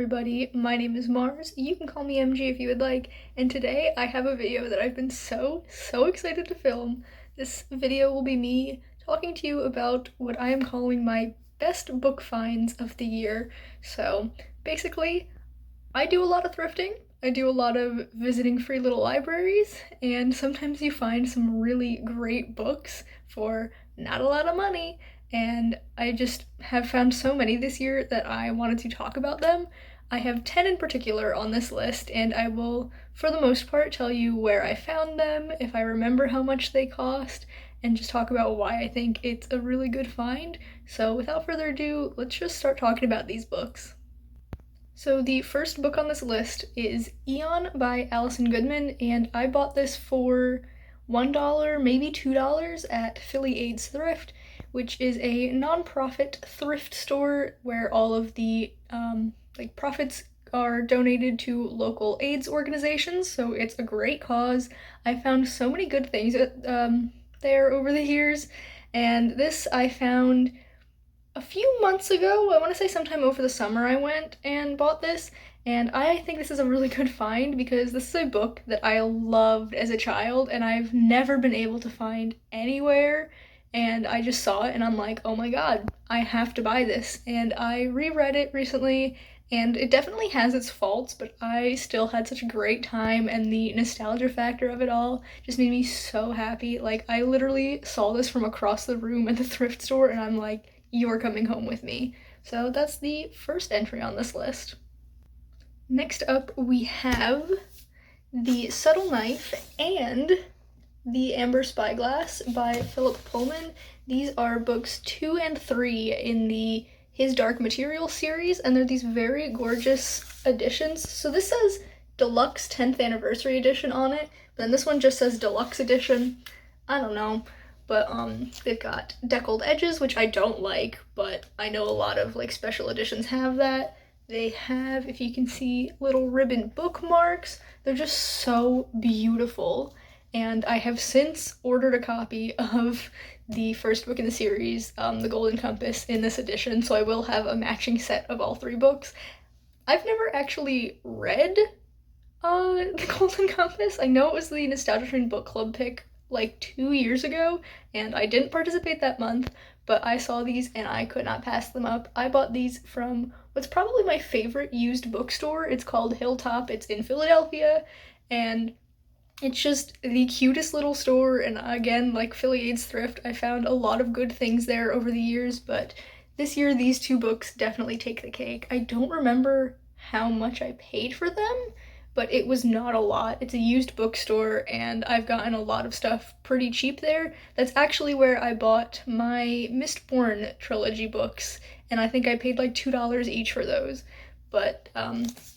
everybody, my name is Mars. You can call me MG if you would like, and today I have a video that I've been so excited to film. This video will be me talking to you about what I am calling my best book finds of the year. So basically, I do a lot of thrifting, I do a lot of visiting free little libraries, and sometimes you find some really great books for not a lot of money, and I just have found so many this year that I wanted to talk about them. I have 10 in particular on this list, and I will, for the most part, tell you where I found them, if I remember how much they cost, and just talk about why I think it's a really good find. So without further ado, let's just start talking about these books. So the first book on this list is Eon by Allison Goodman, and I bought this for $1, maybe $2 at Philly AIDS Thrift, which is a non-profit thrift store where all of the profits are donated to local AIDS organizations, so it's a great cause. I found so many good things there over the years, and this I found a few months ago. I want to say sometime over the summer I went and bought this, and I think this is a really good find because this is a book that I loved as a child and I've never been able to find anywhere, and I just saw it and I'm like, oh my god, I have to buy this. And I reread it recently and it definitely has its faults, but I still had such a great time, and the nostalgia factor of it all just made me so happy. Like, I literally saw this from across the room at the thrift store and I'm like, you're coming home with me. So that's the first entry on this list. Next up, we have The Subtle Knife and The Amber Spyglass by Philip Pullman. These are books 2 and 3 in the His Dark Materials series, and they're these very gorgeous editions. So this says Deluxe 10th Anniversary Edition on it, but then this one just says Deluxe Edition. I don't know. But they've got deckled edges, which I don't like, but I know a lot of special editions have that. They have, if you can see, little ribbon bookmarks. They're just so beautiful. And I have since ordered a copy of the first book in the series, The Golden Compass, in this edition, so I will have a matching set of all 3 books. I've never actually read The Golden Compass. I know it was the Nostalgia Train book club pick 2 years ago, and I didn't participate that month, but I saw these and I could not pass them up. I bought these from what's probably my favorite used bookstore. It's called Hilltop. It's in Philadelphia, and it's just the cutest little store, and again, like Philly AIDS Thrift, I found a lot of good things there over the years, but this year these 2 books definitely take the cake. I don't remember how much I paid for them, but it was not a lot. It's a used bookstore, and I've gotten a lot of stuff pretty cheap there. That's actually where I bought my Mistborn trilogy books, and I think I paid $2 each for those. But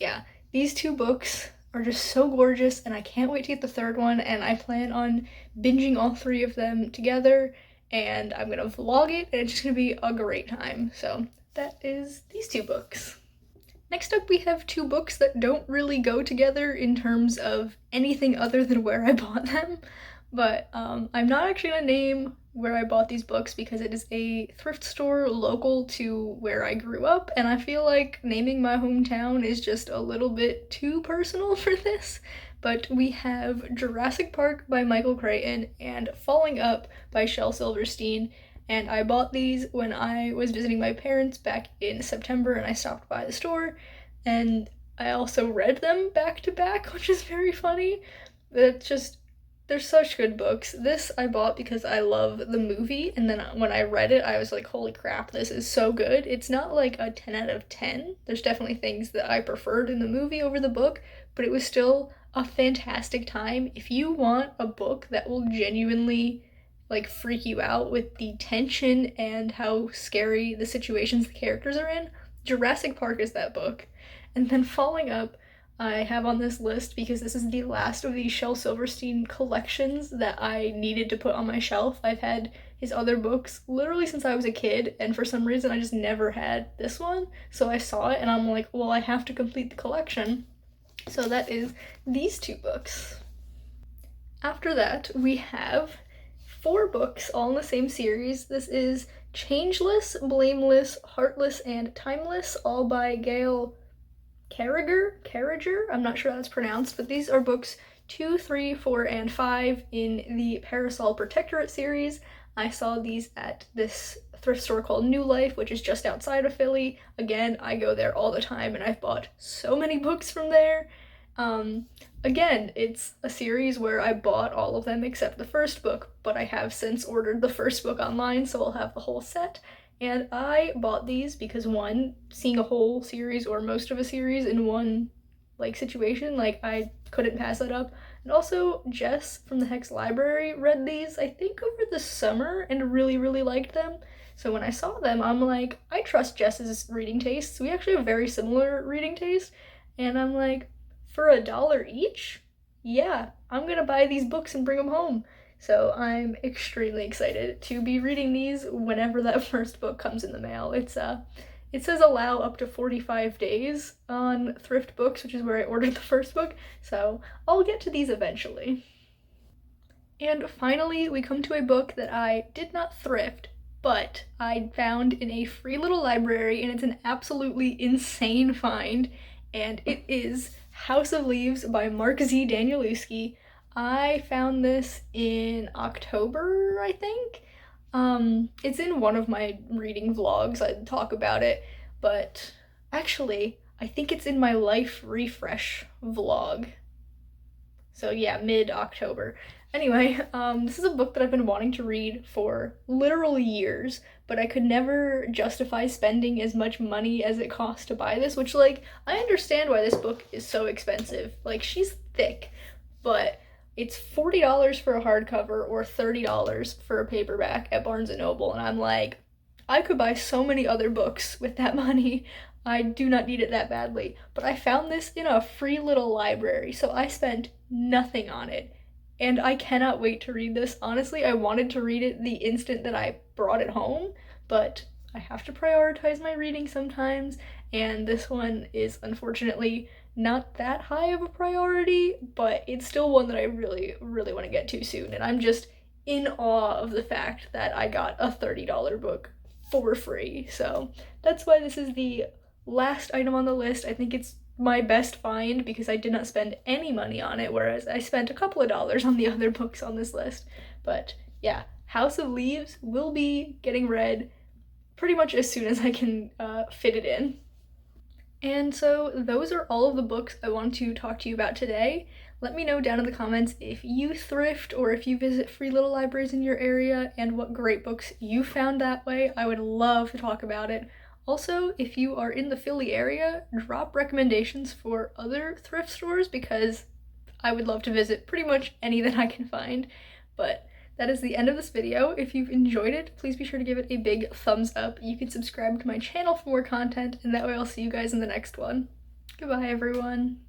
yeah, these 2 books are just so gorgeous, and I can't wait to get the 3rd one, and I plan on binging all 3 of them together, and I'm gonna vlog it, and it's just gonna be a great time. So that is these 2 books. Next up, we have 2 books that don't really go together in terms of anything other than where I bought them, but I'm not actually gonna name where I bought these books because it is a thrift store local to where I grew up, and I feel like naming my hometown is just a little bit too personal for this. But we have Jurassic Park by Michael Crichton and Falling Up by Shel Silverstein, and I bought these when I was visiting my parents back in September, and I stopped by the store, and I also read them back to back, which is very funny. But they're such good books. This I bought because I love the movie, and then when I read it, I was like, holy crap, this is so good. It's not a 10 out of 10. There's definitely things that I preferred in the movie over the book, but it was still a fantastic time. If you want a book that will genuinely freak you out with the tension and how scary the situations the characters are in, Jurassic Park is that book. And then Falling Up I have on this list because this is the last of the Shel Silverstein collections that I needed to put on my shelf. I've had his other books literally since I was a kid, and for some reason I just never had this one, so I saw it and I'm like, well, I have to complete the collection. So that is these 2 books. After that, we have 4 books all in the same series. This is Changeless, Blameless, Heartless, and Timeless, all by Gail Carriger, I'm not sure how that's pronounced, but these are books 2, 3, 4, and 5 in the Parasol Protectorate series. I saw these at this thrift store called New Life, which is just outside of Philly. Again, I go there all the time and I've bought so many books from there. Again, it's a series where I bought all of them except the first book, but I have since ordered the first book online, so I'll have the whole set. And I bought these because, one, seeing a whole series or most of a series in one situation, I couldn't pass that up. And also, Jess from the Hex Library read these, I think, over the summer and really, really liked them. So when I saw them, I'm like, I trust Jess's reading tastes. We actually have very similar reading taste. And I'm like, for $1 each? Yeah, I'm gonna buy these books and bring them home. So I'm extremely excited to be reading these whenever that first book comes in the mail. It says allow up to 45 days on Thrift Books, which is where I ordered the first book, so I'll get to these eventually. And finally, we come to a book that I did not thrift, but I found in a free little library, and it's an absolutely insane find, and it is House of Leaves by Mark Z. Danielewski. I found this in October, I think. It's in one of my reading vlogs, I talk about it, but actually, I think it's in my Life Refresh vlog. So yeah, mid-October. Anyway, this is a book that I've been wanting to read for literal years, but I could never justify spending as much money as it costs to buy this, which, I understand why this book is so expensive. She's thick, but it's $40 for a hardcover or $30 for a paperback at Barnes & Noble, and I'm like, I could buy so many other books with that money. I do not need it that badly. But I found this in a free little library, so I spent nothing on it. And I cannot wait to read this. Honestly, I wanted to read it the instant that I brought it home, but I have to prioritize my reading sometimes, and this one is unfortunately not that high of a priority, but it's still one that I really, really want to get to soon, and I'm just in awe of the fact that I got a $30 book for free. So that's why this is the last item on the list. I think it's my best find because I did not spend any money on it, whereas I spent a couple of dollars on the other books on this list. But yeah, House of Leaves will be getting read pretty much as soon as I can fit it in. And so those are all of the books I want to talk to you about today. Let me know down in the comments if you thrift or if you visit free little libraries in your area and what great books you found that way. I would love to talk about it. Also, if you are in the Philly area, drop recommendations for other thrift stores because I would love to visit pretty much any that I can find. But that is the end of this video. If you've enjoyed it, please be sure to give it a big thumbs up. You can subscribe to my channel for more content, and that way I'll see you guys in the next one. Goodbye, everyone.